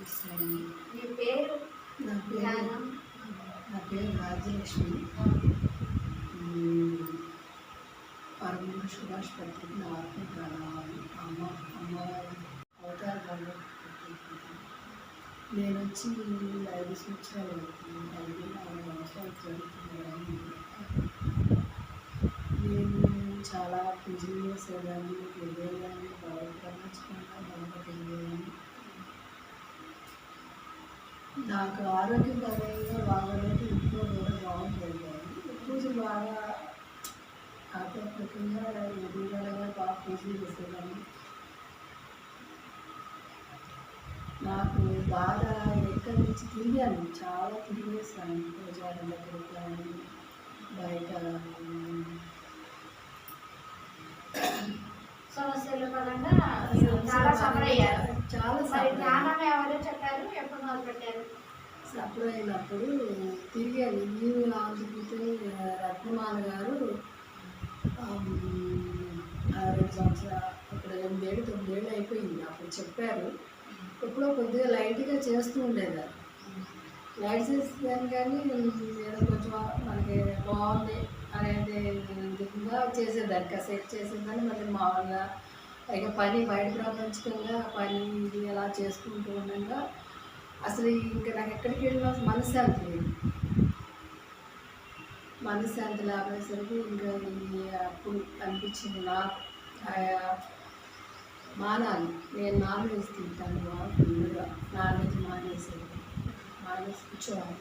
ఇస్తాను. మీ పేరు? నా పేరు రాజ్యలక్ష్మి. పరమ సుభాష్ పత్రిక నా ఆత్మ ప్రణామాలు. అమ్మవారి అవతారాలు. నేను వచ్చి 5 సంవత్సరాలు అవుతుంది. 5 సంవత్సరాలు జరుగుతుంది. నేను చాలా పూజలు చేసేదాన్ని, వెళ్ళేదాన్ని, ప్రపంచంగా బలపడేదాన్ని. నాకు ఆరోగ్యపరంగా బాగాలేదు, ఇంట్లో కూడా బాగుంటుంది. పూజలు బాగా ఆధ్యాత్మికంగా ఎదుగుదలగా బాగా పూజలు చేసేదాన్ని. నాకు బాగా ఎక్కడి నుంచి తిరిగాను, చాలా తిరిగేసాను. పూజారి దగ్గరికి కానీ బయట సమస్యల పరంగా చాలా సఫర్ అయ్యారు. ధ్యానం ఎవరు చెప్పారు? ఎప్పుడు మొదలుపెట్టారు? సఫర్ అయినప్పుడు తిరిగాను. నీవు ఆంధ్రప్రదేశ్ రత్నమాల గారు 2 సంవత్సరాలు, అప్పుడు 8 ఏళ్ళు 9 ఏళ్ళు అయిపోయింది. అప్పుడు చెప్పారు. ఎప్పుడో కొద్దిగా లైట్గా చేస్తూ ఉండేదాన్ని. లైట్ చేసేదాన్ని కానీ ఏదో కొంచెం మనకి బాగుంది అనేది విధంగా చేసేదాన్ని. కాసేపు చేసేదాన్ని. మళ్ళీ మామూలుగా ఇక పని బయట ప్రపంచకంగా పని ఇది ఎలా చేసుకుంటూ ఉండగా అసలు ఇంకా నాకు ఎక్కడికి వెళ్ళినా మనశ్శాంతి లేదు. మనశ్శాంతి లేకపోయేసరికి ఇంకా అప్పుడు అనిపించింది నాకు మానాలి. నేను నాన్ వెజ్ తింటాను, ఫుల్గా నాన్ వెజ్ మానేసి కూర్చోవాలి.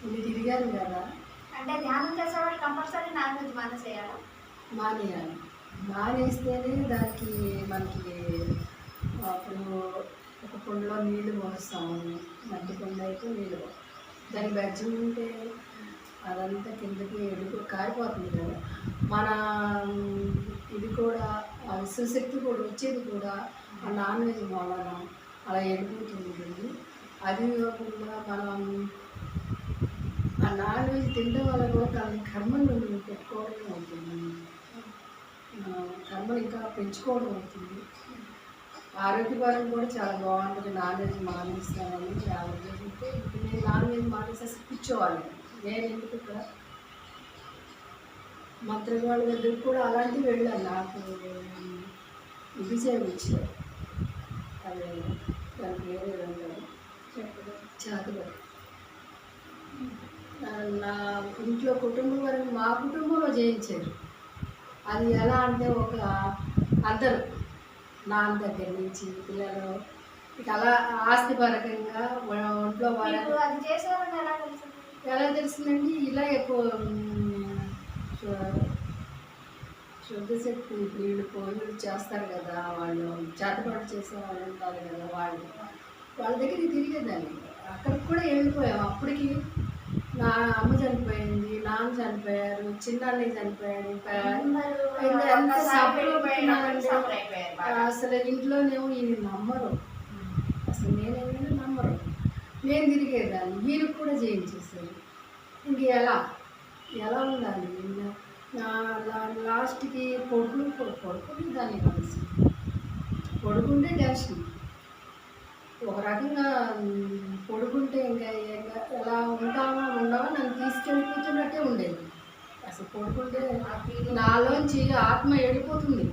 ఇన్ని తిరిగాను కదా. అంటే ధ్యానం చేసేవాళ్ళు కంపల్సరీ నాన్ వెజ్ మానేసేయాలి. మానేయాలి. మానేస్తేనే దానికి మనకి అప్పుడు ఒక కుండలో నీళ్ళు పోస్తాము. మట్టి కుండ అయితే నీళ్ళు దానికి బెజ్జం ఉంటే అదంతా కిందకి ఎడుగు కారిపోతుంది కదా. మన ఇది కూడా విశ్వశక్తి కూడా వచ్చేది కూడా ఆ నాన్ వెజ్ వలన అలా ఎడిపోతూ ఉంటుంది. అది కాకుండా మనం ఆ నాన్ వెజ్ తినడం వల్ల కూడా దాని కర్మను పెట్టుకోవడం అవుతుంది. కర్మను ఇంకా పెంచుకోవడం అవుతుంది. ఆరోగ్యపరంగా కూడా చాలా బాగుంటుంది. నాన్ వెజ్ మానేస్తానని ఆలోచిస్తే ఇప్పుడు నేను నాన్ వెజ్ మానేసేసి కూర్చోవాలి. నేను ఎందుకు ఇక్కడ మంత్రి వాళ్ళ దగ్గరికి కూడా అలాంటివి వెళ్ళాను. నాకు ఇది చేయించారు. అదే దాని పేరు ఏదంటారు చేతలు. నా ఇంట్లో కుటుంబం వరకు మా కుటుంబంలో చేయించారు. అది ఎలా అంటే ఒక అందరూ నాన్న దగ్గర నుంచి పిల్లలు ఇక అలా ఆస్తిపరకంగా ఒంట్లో వాళ్ళకి అది చేసేవాళ్ళని ఎలా తెలిసిందండి. ఇలా ఎక్కువ శుద్ధశక్తి వీళ్ళు పోయి చేస్తారు కదా, వాళ్ళు చేతపాటు చేసే వాళ్ళు ఉంటారు కదా, వాళ్ళ దగ్గరికి తిరిగేదాన్ని. అక్కడికి కూడా వెళ్ళిపోయాం. అప్పటికి నా అమ్మ చనిపోయింది, నాన్న చనిపోయారు, చిన్నన్నయ్య చనిపోయాడు. ఎంత సభలో పెట్టినానంటే అసలు ఇంట్లోనేమో ఈయన నమ్మరు, అసలు నేనేమైనా నమ్మరు. నేను తిరిగేదాన్ని. వీరికి కూడా చేయించేసారు. ఇంక ఎలా ఉండాలి. నా లాస్ట్కి పడుకుని దాన్ని కలిసి పడుకుంటే టెన్షన్. ఒక రకంగా పడుకుంటే ఇంకా ఎలా ఉంటామో ఉండవో నన్ను తీసుకెళ్ళిపోతున్నట్టే ఉండేది. అసలు పడుకుంటే నాలోంచి ఆత్మ వెళ్ళిపోతుంది.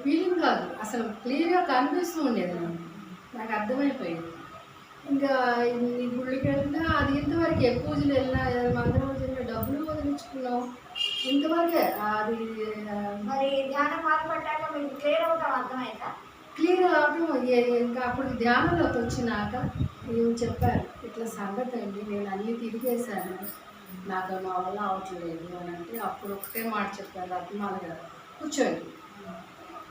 ఫీలింగ్ కాదు, అసలు క్లియర్గా కనిపిస్తూ ఉండేది. నాకు అర్థమైపోయింది. ఇంకా ఈ గుళ్ళకి వెళ్ళినా అది ఇంతవరకే. పూజలు వెళ్ళినా మందిరం వెళ్ళినా డబ్బులు వదిలించుకున్నాం ఇంతవరకే. అది మరి ధ్యానం మారిపడ్డాక మీకు క్లియర్ అవుతాం అర్థమైందా? క్లియర్ అవడం ఇంకా అప్పుడు ధ్యానంలోకి వచ్చినాక ఏం చెప్పారు, ఇట్లా సంగతి అండి, నేను అన్నీ తిరిగేశాను, నాకు నా వల్ల అవట్లేదు అని అంటే అప్పుడు ఒకటే మాట చెప్పారు రత్నాల గారు, కూర్చోండి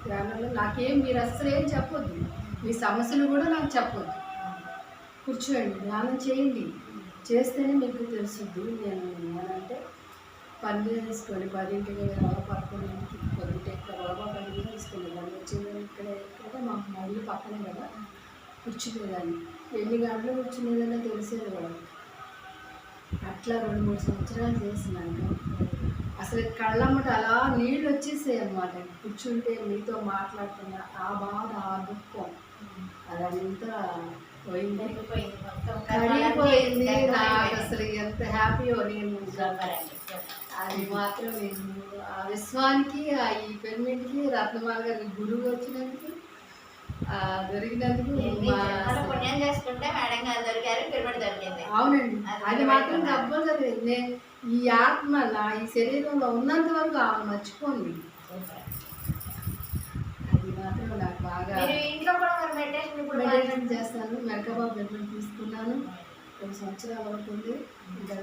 ధ్యానంలో. నాకేం మీరు అసలు ఏం చెప్పొద్దు, మీ సమస్యలు కూడా నాకు చెప్పొద్దు, కూర్చోండి ధ్యానం చేయండి, చేస్తేనే మీకు తెలుస్తుంది నేను అంటే. పని చేసుకొని 10ంటికి 11ంటికి పొద్దుటే బాబా పని తీసుకునేదాన్ని. వచ్చేదాన్ని ఇక్కడ మాకు మా ఇల్లు పక్కనే కదా, కూర్చునేదాన్ని. ఎన్ని గంటలు కూర్చునేదన్నా తెలిసేది కదా. అట్లా 2-3 సంవత్సరాలు చేసినాక అసలు కళ్ళమ్మట అలా నీళ్ళు వచ్చేసాయి అన్నమాట. కూర్చుంటే మీతో మాట్లాడుతున్న ఆ బాధ, ఆ దుఃఖం అంతా పోయింది, వెళ్ళిపోయింది మొత్తం కరిగిపోయింది. నాకు కరిగిపోయింది. అసలు ఎంత హ్యాపీయో నేను సూపర్ అండి. అది మాత్రం నేను ఆ విశ్వానికి ఈ పెర్మిట్కి రత్నమాల గారి గురువు వచ్చినందుకు దొరికినందుకు ఎన్ని మా జన్మల పుణ్యం చేసుకుంటే మేడం గారు దొరికారు, పిరమిడ్ దొరికింది. అవునండి, అది అది మాత్రం కంపల్సరీ. నేను ఈ ఆత్మ నా ఈ శరీరంలో ఉన్నంత వరకు ఆమె మర్చిపోండి. సూపర్. అది మాత్రం నాకు బాగా మీరు ఇంట్లో కూడా మరి మెడిటేషన్ ఇప్పుడు మెడిటేషన్ చేస్తాను. మెరకబాబు మెడిటేషన్ తీసుకున్నాను, 2 సంవత్సరాల వరకు ఉంది. ఇంకా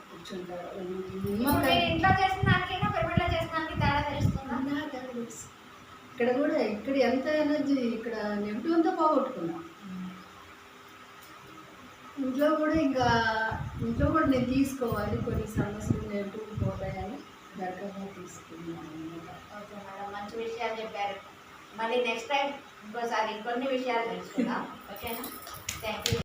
కూర్చుంటారు. ఇప్పుడు మీరు ఇంట్లో చేసిన దానికైనా పిరమిడ్ లో చేసిన దానికి తేడా తెలుస్తుందా? ఇక్కడ కూడా ఇక్కడ ఎంత ఎనర్జీ, ఇక్కడ నెగిటివ్ అంతా పోగొట్టుకున్నాం. ఇంట్లో కూడా ఇంట్లో కూడా నేను తీసుకోవాలి, కొన్ని సమస్యలు నెగిటివ్ పోతాయని మెరకబాబు తీసుకున్నాను అన్నమాట. ఓకే మేడం, మంచి విషయాలు చెప్పారు. మళ్ళీ నెక్స్ట్ టైం ఇంకోసారి కొన్ని విషయాలు తెలుసుకుందాం. ఓకేనా? Thank you.